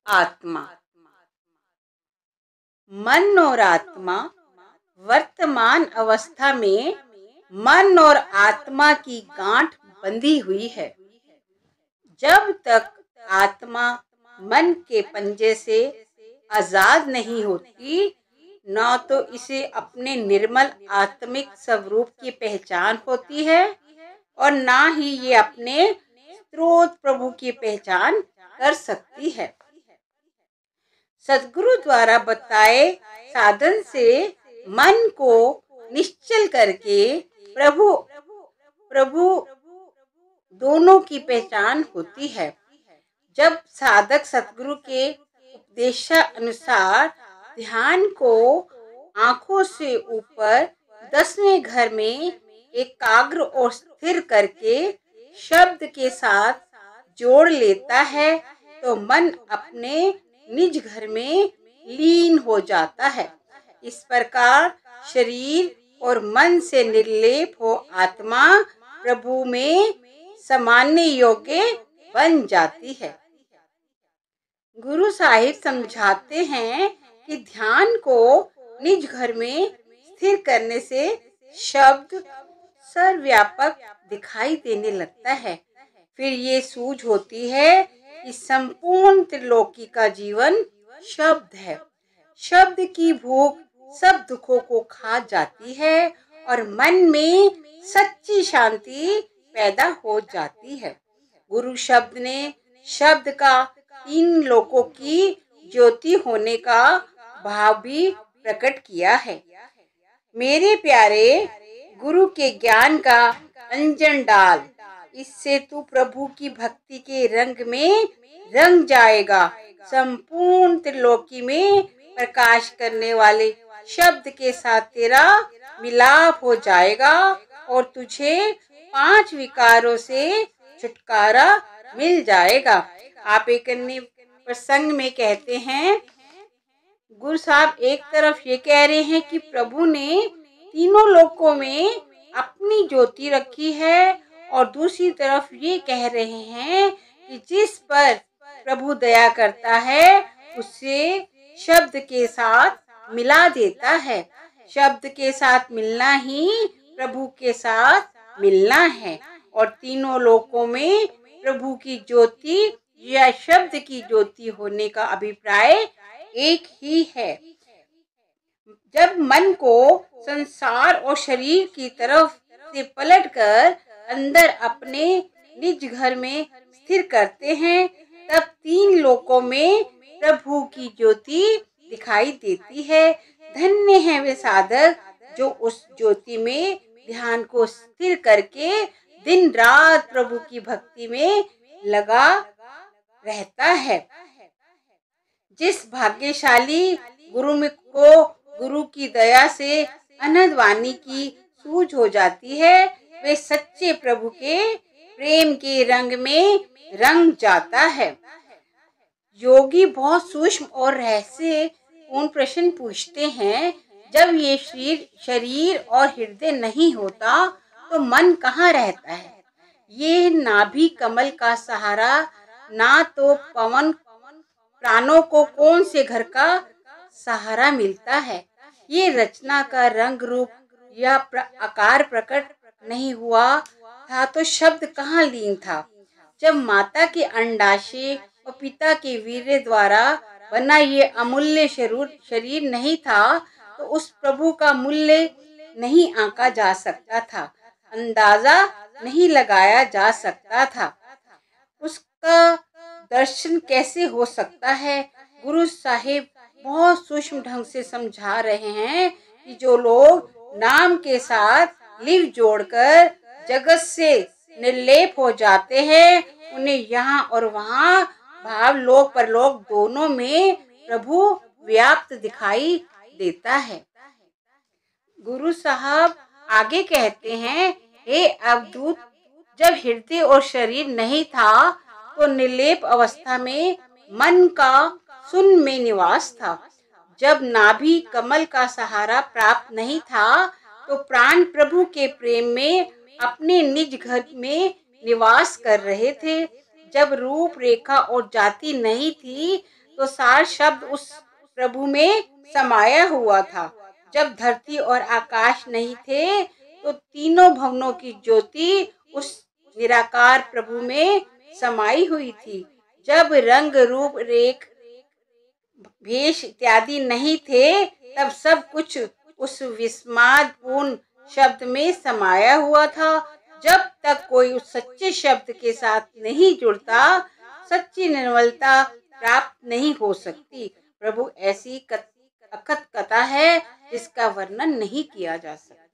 आत्मा। मन और आत्मा वर्तमान अवस्था में मन और आत्मा की गांठ बंधी हुई है। जब तक आत्मा मन के पंजे से आजाद नहीं होती, न तो इसे अपने निर्मल आत्मिक स्वरूप की पहचान होती है और न ही ये अपने स्रोत प्रभु की पहचान कर सकती है। सद्गुरु द्वारा बताए साधन से मन को निश्चल करके प्रभु दोनों की पहचान होती है। जब साधक सद्गुरु के उपदेशानुसार ध्यान को आंखों से ऊपर 10वें घर में एकाग्र और स्थिर करके शब्द के साथ जोड़ लेता है, तो मन अपने निज घर में लीन हो जाता है। इस प्रकार शरीर और मन से निर्लेप हो आत्मा प्रभु में समाने योग्य बन जाती है। गुरु साहिब समझाते हैं कि ध्यान को निज घर में स्थिर करने से शब्द सर्वव्यापक दिखाई देने लगता है। फिर ये सूझ होती है कि संपूर्ण त्रिलोकी का जीवन शब्द है। शब्द की भूख सब दुखों को खा जाती है और मन में सच्ची शांति पैदा हो जाती है। गुरु शब्द ने शब्द का 3 लोकों की ज्योति होने का भाव भी प्रकट किया है। मेरे प्यारे, गुरु के ज्ञान का अंजन डाल, इससे तू प्रभु की भक्ति के रंग में रंग जाएगा। संपूर्ण त्रिलोकी में प्रकाश करने वाले शब्द के साथ तेरा मिलाप हो जाएगा और तुझे 5 विकारों से छुटकारा मिल जाएगा। आप एक अन्य प्रसंग में कहते हैं, गुरु साहब एक तरफ ये कह रहे हैं कि प्रभु ने तीनों लोकों में अपनी ज्योति रखी है और दूसरी तरफ ये कह रहे हैं कि जिस पर प्रभु दया करता है उसे शब्द के साथ मिला देता है। शब्द के साथ मिलना ही प्रभु के साथ मिलना है और तीनों लोकों में प्रभु की ज्योति या शब्द की ज्योति होने का अभिप्राय एक ही है। जब मन को संसार और शरीर की तरफ से पलटकर अंदर अपने निज घर में स्थिर करते हैं, तब 3 लोकों में प्रभु की ज्योति दिखाई देती है। धन्य है वे साधक जो उस ज्योति में ध्यान को स्थिर करके दिन रात प्रभु की भक्ति में लगा रहता है। जिस भाग्यशाली गुरु को गुरु की दया से अनंत वाणी की सूझ हो जाती है, वे सच्चे प्रभु के प्रेम के रंग में रंग जाता है। योगी बहुत सूक्ष्म और रहस्यपूर्ण प्रश्न पूछते हैं, जब ये शरीर और हृदय नहीं होता तो मन कहाँ रहता है? ये नाभि कमल का सहारा ना तो पवन प्राणों को कौन से घर का सहारा मिलता है? ये रचना का रंग रूप या आकार प्रकट नहीं हुआ था तो शब्द कहाँ लीन था? जब माता के अंडाशय और पिता के वीर्य द्वारा बना ये अमूल्य शरीर नहीं था तो उस प्रभु का मूल्य नहीं आंका जा सकता था, अंदाजा नहीं लगाया जा सकता था, उसका दर्शन कैसे हो सकता है? गुरु साहिब बहुत सूक्ष्म ढंग से समझा रहे हैं कि जो लोग नाम के साथ लिव जोड़कर जगत से निर्लेप हो जाते हैं, उन्हें यहाँ और वहाँ भाव लोक परलोक दोनों में प्रभु व्याप्त दिखाई देता है। गुरु साहब आगे कहते हैं, हे अवधूत, जब हृदय और शरीर नहीं था तो निर्लेप अवस्था में मन का शून्य में निवास था। जब नाभि कमल का सहारा प्राप्त नहीं था तो प्राण प्रभु के प्रेम में अपने निज घर में निवास कर रहे थे। जब रूप रेखा और जाति नहीं थी तो सार शब्द उस प्रभु में समाया हुआ था। जब धरती और आकाश नहीं थे, तो तीनों भवनों की ज्योति उस निराकार प्रभु में समाई हुई थी। जब रंग रूप रेख भेष इत्यादि नहीं थे, तब सब कुछ उस विस्मादपूर्ण शब्द में समाया हुआ था। जब तक कोई उस सच्चे शब्द के साथ नहीं जुड़ता, सच्ची निर्मलता प्राप्त नहीं हो सकती। प्रभु ऐसी अकथ कथा है जिसका वर्णन नहीं किया जा सकता।